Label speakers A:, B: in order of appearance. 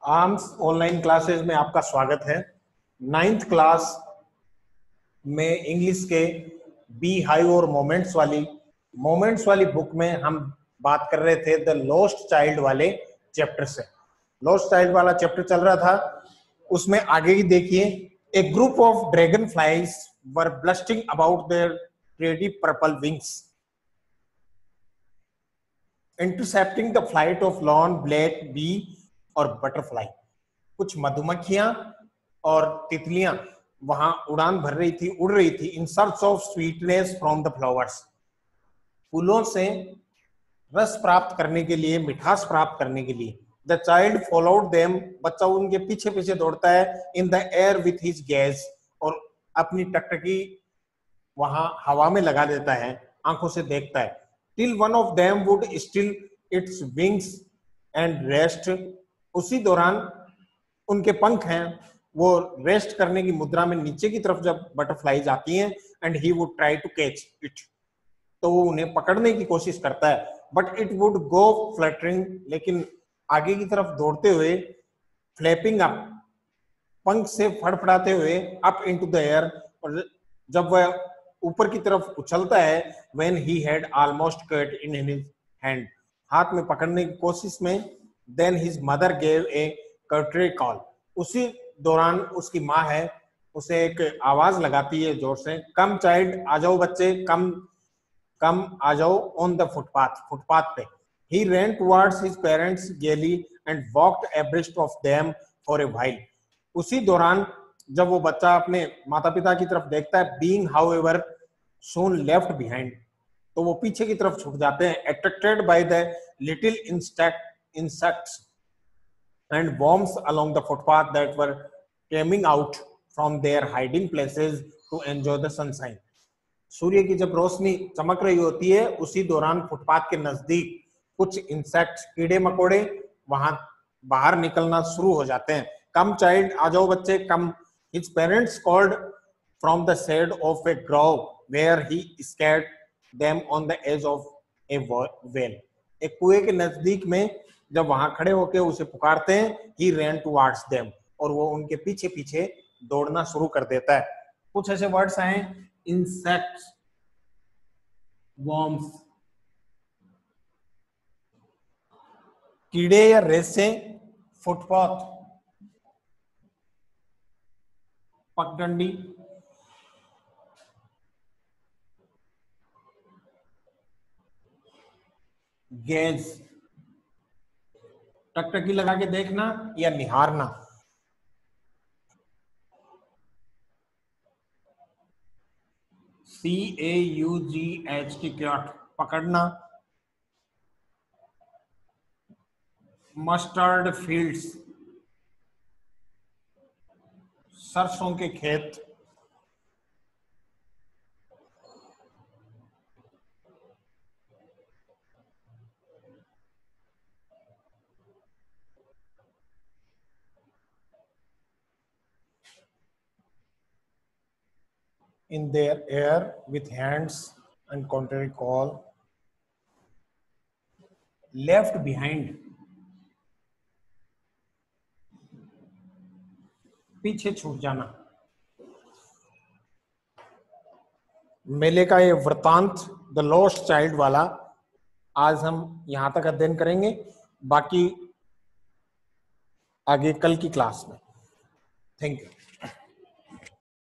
A: Arms online classes में आपका स्वागत है। 9th क्लास में इंग्लिश के बी हाइव और मोमेंट्स वाली बुक में हम बात कर रहे थे द लॉस्ट चाइल्ड वाले चैप्टर से। लॉस्ट चाइल्ड वाला चैप्टर चल रहा था, उसमें आगे ही देखिए। A group of dragonflies were bustling about their pretty purple wings intercepting the flight of lone black bee और बटरफ्लाई। कुछ मधुमक्खियां और तितलियां वहां उड़ान भर रही थी, उड़ रही थी in search of sweetness from the flowers, फूलों से रस प्राप्त करने के लिए, मिठास प्राप्त करने के लिए। द चाइल्ड फॉलोड देम, बच्चा उनके पीछे पीछे दौड़ता है। In the air with his gaze, और अपनी टकटकी वहां हवा में लगा देता है, आंखों से देखता है। Till one of them would still its wings and rest, उसी दौरान उनके पंख हैं वो रेस्ट करने की मुद्रा में नीचे की तरफ जब बटरफ्लाई आती हैं, and he would try to catch it, तो वो उन्हें पकड़ने की कोशिश करता है। But it would go fluttering, लेकिन आगे की तरफ दौड़ते हुए, फ्लैपिंग अप, पंख से फड़फड़ाते हुए, अप इनटू द एयर, और जब वह ऊपर की तरफ उछलता है, when he had almost caught in his hand, हाथ में पकड़ने की कोशिश में, then his mother gave a cautionary call, उसी दौरान उसकी माँ है उसे एक आवाज लगाती है जोर से, कम चाइल्ड, आ जाओ बच्चे, कम कम आ जाओ, ऑन द फुटपाथ पे। ही ran towards his parents gaily and walked abreast of them for a while, उसी दौरान जब वो बच्चा अपने माता पिता की तरफ देखता है, being however soon left behind, तो वो पीछे की तरफ छूट जाते हैं। attracted by the little insects and worms along the footpath that were coming out from their hiding places to enjoy the sunshine, सूर्य की जब रोशनी चमक रही होती है, उसी दौरान फुटपाथ के नजदीक कुछ इंसेक्ट्स, कीड़े मकोड़े वहां बाहर निकलना शुरू हो जाते हैं। कम चाइल्ड, आ जाओ बच्चे, come. His parents called from the shade of a grove where he scared them on the edge of a well, एक कुएं के नजदीक में जब वहां खड़े होकर उसे पुकारते हैं, ही रैन टुवर्ड्स देम, और वो उनके पीछे पीछे दौड़ना शुरू कर देता है। कुछ ऐसे वर्ड्स आए, इंसेक्ट्स, वॉर्म्स, कीड़े या रेसे, फुटपाथ, पगडंडी, गेज, टकटकी लगा के देखना या निहारना, CAUGHT, कैट, पकड़ना, मस्टर्ड फील्ड्स, सरसों के खेत, in their air with hands and contrary call, left behind, पीछे छूट जाना। मेले का ये वृतांत द लॉस्ट चाइल्ड वाला आज हम यहां तक अध्ययन करेंगे, बाकी आगे कल की क्लास में। Thank you.